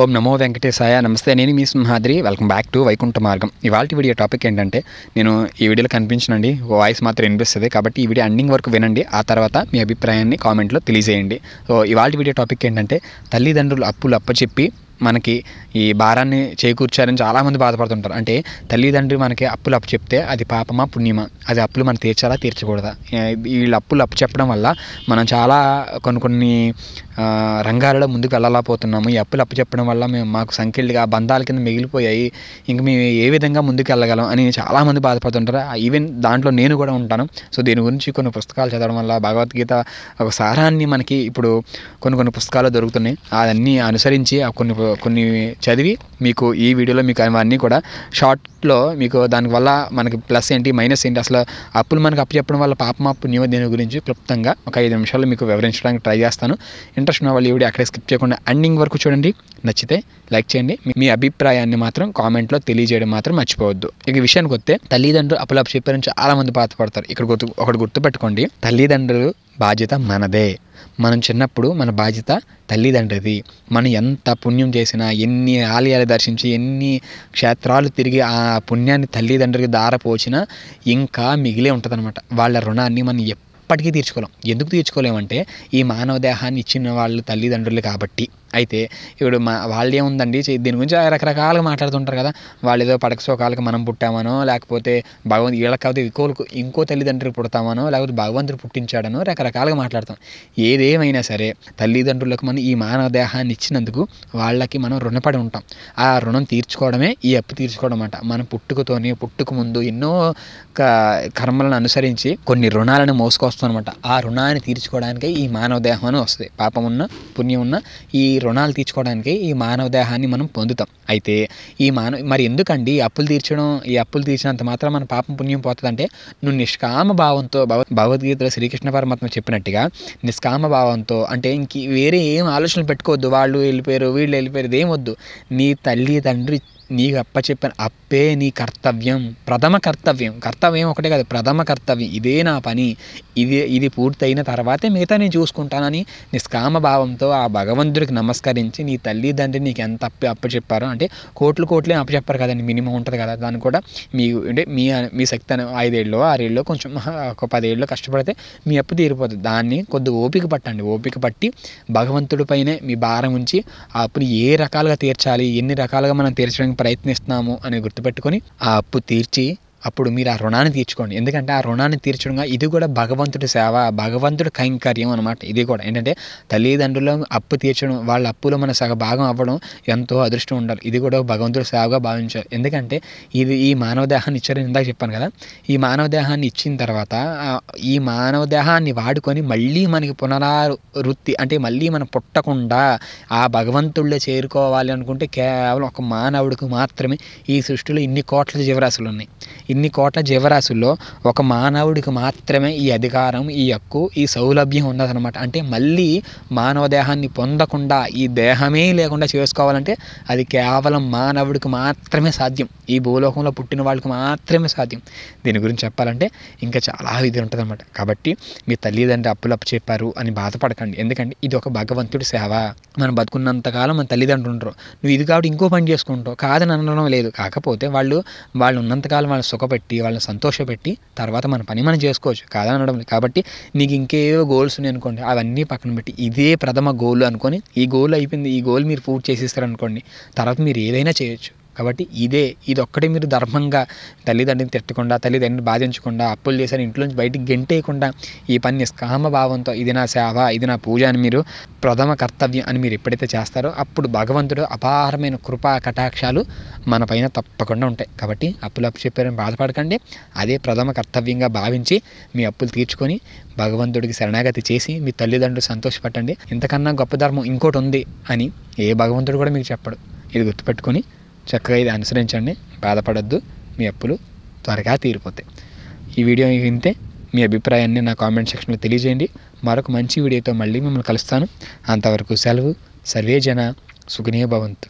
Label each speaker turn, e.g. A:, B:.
A: ఓం నమో వెంకటేశాయ. నమస్తే, నేను మీ Simhadri. Welcome back to Vaikuntha Margam. ఇవాళ వీడియో టాపిక్ ఏంటంటే, నేను ఈ వీడియోలో కనిపించనండి, వాయిస్ మాత్రం వినిపిస్తుంది కాబట్టి ఈ వీడియో ఎండింగ్ వరకు వినండి. ఆ తర్వాత మీ అభిప్రాయాన్ని కామెంట్లో తెలియజేయండి. సో ఇవాళ వీడియో టాపిక్ ఏంటంటే, తల్లిదండ్రులు అప్పులు అప్పచెప్పి మనకి ఈ భారాన్ని చేకూర్చారని చాలామంది బాధపడుతుంటారు. అంటే తల్లిదండ్రులు మనకి అప్పులు అప్పచెప్తే అది పాపమా పుణ్యమా, అది అప్పులు మనం తీర్చాలా తీర్చకూడదా, వీళ్ళు అప్పులు అప్పచెప్పడం వల్ల మనం చాలా కొన్ని రంగాలలో ముందుకు వెళ్ళలేకపోతున్నాము. ఈ అప్పులు అప్పచెప్పడం వల్ల మాకు సంఖ్యలుగా బంధాల కింద మిగిలిపోయాయి, ఇంక మేము ఏ విధంగా ముందుకు వెళ్ళగలం అని చాలామంది బాధపడుతుంటారు. ఈవెన్ దాంట్లో నేను కూడా ఉంటాను. సో దీని గురించి కొన్ని పుస్తకాలు చదవడం వల్ల, భగవద్గీత ఒక సారాన్ని మనకి ఇప్పుడు కొన్ని పుస్తకాలు దొరుకుతున్నాయి. అవన్నీ అనుసరించి కొన్ని చదివి మీకు ఈ వీడియోలో మీకు అవన్నీ కూడా షార్ట్లో మీకు దానివల్ల మనకి ప్లస్ ఏంటి మైనస్ ఏంటి, అసలు అప్పులు మనకు అప్పచెప్పడం వల్ల పాపమా పుణ్యమా దీని గురించి క్లుప్తంగా ఒక 5 నిమిషాల్లో మీకు వివరించడానికి ట్రై చేస్తాను. ఇంట్రెస్ట్ ఉన్న వాళ్ళు ఈ వీడియో అక్కడే స్కిప్ చేయకుండా ఎండింగ్ వరకు చూడండి. నచ్చితే లైక్ చేయండి. మీ అభిప్రాయాన్ని మాత్రం కామెంట్లో తెలియజేయడం మాత్రం మర్చిపోవద్దు. ఇక విషయానికి వస్తే, తల్లిదండ్రులు అప్పులు అప్పచెప్పారని చాలా మంది బాధపడతారు. ఇక్కడ ఒకటి గుర్తుపెట్టుకోండి, తల్లిదండ్రులు బాధ్యత మనదే. మనం చిన్నప్పుడు మన బాధ్యత తల్లిదండ్రిది. మనం ఎంత పుణ్యం చేసినా, ఎన్ని ఆలయాలు దర్శించి, ఎన్ని క్షేత్రాలు తిరిగి ఆ పుణ్యాన్ని తల్లిదండ్రులకి దారపోసినా ఇంకా మిగిలే ఉంటుంది అనమాట. వాళ్ళ రుణాన్ని మనం ఎప్పటికీ తీర్చుకోలేం. ఎందుకు తీర్చుకోలేమంటే, ఈ మానవ దేహాన్ని ఇచ్చిన వాళ్ళు తల్లిదండ్రులు కాబట్టి. అయితే ఇప్పుడు వాళ్ళు ఏముందండి, దీని గురించి రకరకాలుగా మాట్లాడుతుంటారు కదా. వాళ్ళు ఏదో పడక సుఖాలకు మనం పుట్టామనో, లేకపోతే వీళ్ళకి కాకపోతే ఇంకో తల్లిదండ్రులు పుడతామనో, లేకపోతే భగవంతుడు పుట్టించాడనో రకరకాలుగా మాట్లాడతాం. ఏదేమైనా సరే తల్లిదండ్రులకు మనం ఈ మానవ దేహాన్ని ఇచ్చినందుకు వాళ్ళకి మనం రుణపడి ఉంటాం. ఆ రుణం తీర్చుకోవడమే ఈ అప్పు తీర్చుకోవడం అంట. మనం పుట్టుక ముందు ఎన్నో కర్మలను అనుసరించి కొన్ని రుణాలను మోసుకొస్తాం అనమాట. ఆ రుణాన్ని తీర్చుకోవడానికే ఈ మానవ దేహం అని వస్తుంది. పాపం ఉన్న పుణ్యం ఉన్న ఈ రుణాలు తీర్చుకోవడానికి ఈ మానవ దేహాన్ని మనం పొందుతాం. అయితే మరి ఎందుకండి ఈ అప్పులు తీర్చినంత మాత్రం మన పాపం పుణ్యం పోతుందంటే, నువ్వు నిష్కామ భావంతో, భగవద్గీతలో శ్రీకృష్ణ పరమాత్మ చెప్పినట్టుగా నిష్కామ భావంతో, అంటే ఇంక వేరే ఏం ఆలోచనలు పెట్టుకోవద్దు. వాళ్ళు వెళ్ళిపోయారు, వీళ్ళు వెళ్ళిపోయారు, ఇదేమొద్దు. నీ తల్లిదండ్రి నీకు అప్పచెప్పిన అప్పే నీ కర్తవ్యం, ప్రథమ కర్తవ్యం ఒకటే కాదు, ప్రథమ కర్తవ్యం. ఇదే నా పని, ఇది పూర్తయిన తర్వాతే మిగతా నేను చూసుకుంటానని నిష్కామ భావంతో ఆ భగవంతుడికి నమస్కరించి, నీ తల్లిదండ్రి నీకు ఎంత అప్పచెప్పారో, అంటే కోట్లు అప్పచెప్పారు కదండి, మినిమం ఉంటుంది కదా, దాన్ని కూడా అంటే మీ శక్తి 5 ఏళ్ళలో 6 ఏళ్ళలో కొంచెం ఒక 10 ఏళ్ళలో కష్టపడితే మీ అప్పు తీరిపోతుంది. దాన్ని కొద్దిగా ఓపిక పట్టి భగవంతుడి పైనే మీ భారం ఉంచి ఆ అప్పుని ఏ రకాలుగా తీర్చాలి, ఎన్ని రకాలుగా మనం తీర్చడానికి ప్రయత్నిస్తున్నాము అని గుర్తుపెట్టుకొని ఆ అప్పు తీర్చి అప్పుడు మీరు ఆ రుణాన్ని తీర్చుకోండి. ఎందుకంటే ఆ రుణాన్ని తీర్చడంగా ఇది కూడా భగవంతుడి సేవ, భగవంతుడి కైంకర్యం అనమాట. ఇది కూడా ఏంటంటే, తల్లిదండ్రుల అప్పు తీర్చడం, వాళ్ళ అప్పులో మన సగ భాగం అవ్వడం ఎంతో అదృష్టం ఉండాలి. ఇది కూడా భగవంతుడి సేవగా భావించాలి. ఎందుకంటే ఈ మానవ దేహాన్ని ఇచ్చారని ఇందాక చెప్పాను కదా. ఈ మానవ దేహాన్ని ఇచ్చిన తర్వాత ఈ మానవ దేహాన్ని వాడుకొని మళ్ళీ మనకి పునరావృత్తి, అంటే మళ్ళీ మనం పుట్టకుండా ఆ భగవంతుడిలో చేరుకోవాలి అనుకుంటే కేవలం ఒక మానవుడికి మాత్రమే ఈ సృష్టిలో ఇన్ని కోట్ల జీవరాశులు ఉన్నాయి. ఇన్ని కోట్ల జీవరాశుల్లో ఒక మానవుడికి మాత్రమే ఈ అధికారం, ఈ హక్కు, ఈ సౌలభ్యం ఉన్నదనమాట. అంటే మళ్ళీ మానవ దేహాన్ని పొందకుండా, ఈ దేహమే లేకుండా చేసుకోవాలంటే అది కేవలం మానవుడికి మాత్రమే సాధ్యం. ఈ భూలోకంలో పుట్టిన వాళ్ళకి మాత్రమే సాధ్యం. దీని గురించి చెప్పాలంటే ఇంకా చాలా ఇది ఉంటుంది అనమాట. కాబట్టి మీ తల్లిదండ్రులు అప్పులు చెప్పారు అని బాధపడకండి. ఎందుకంటే ఇది ఒక భగవంతుడి సేవ. మనం బతుకున్నంతకాలం మన తల్లిదండ్రులు ఉంటారు. నువ్వు ఇది కాబట్టి ఇంకో పని చేసుకుంటావు, కాదని అనడం లేదు. కాకపోతే వాళ్ళు ఉన్నంతకాలం వాళ్ళని సుఖపెట్టి, వాళ్ళని సంతోషపెట్టి తర్వాత మన పని మనం చేసుకోవచ్చు, కాదని అనడం లేదు. కాబట్టి నీకు ఇంకేవో గోల్స్ ఉన్నాయి అనుకోండి, అవన్నీ పక్కన పెట్టి ఇదే ప్రథమ గోల్ అనుకొని, ఈ గోల్ అయిపోయింది, ఈ గోల్ మీరు పూర్తి చేసేస్తారనుకోండి, తర్వాత మీరు ఏదైనా చేయొచ్చు. కాబట్టి ఇది ఒక్కటే మీరు ధర్మంగా, తల్లిదండ్రుని తిట్టకుండా, తల్లిదండ్రుని బాధించకుండా, అప్పులు చేశారు ఇంట్లోంచి బయటికి గెంటేయకుండా, ఈ పని నిష్కామ భావంతో ఇది నా సేవ, ఇది నా పూజ అని మీరు ప్రథమ కర్తవ్యం అని మీరు ఎప్పుడైతే చేస్తారో అప్పుడు భగవంతుడు అపారమైన కృపా కటాక్షాలు మన పైన తప్పకుండా ఉంటాయి. కాబట్టి అప్పులు చెప్పారని బాధపడకండి. అదే ప్రథమ కర్తవ్యంగా భావించి మీ అప్పులు తీర్చుకొని భగవంతుడికి శరణాగతి చేసి మీ తల్లిదండ్రులు సంతోషపట్టండి. ఇంతకన్నా గొప్ప ధర్మం ఇంకోటి ఉంది అని ఏ భగవంతుడు కూడా మీకు చెప్పడు. ఇది గుర్తుపెట్టుకొని చక్కగా ఇది అనుసరించండి. బాధపడద్దు, మీ అప్పులు త్వరగా తీరిపోతాయి. ఈ వీడియో వింటే మీ అభిప్రాయాన్ని నా కామెంట్ సెక్షన్లో తెలియజేయండి. మరొక మంచి వీడియోతో మళ్ళీ మిమ్మల్ని కలుస్తాను. అంతవరకు సెలవు. సర్వే జన సుఖినో భవంతు.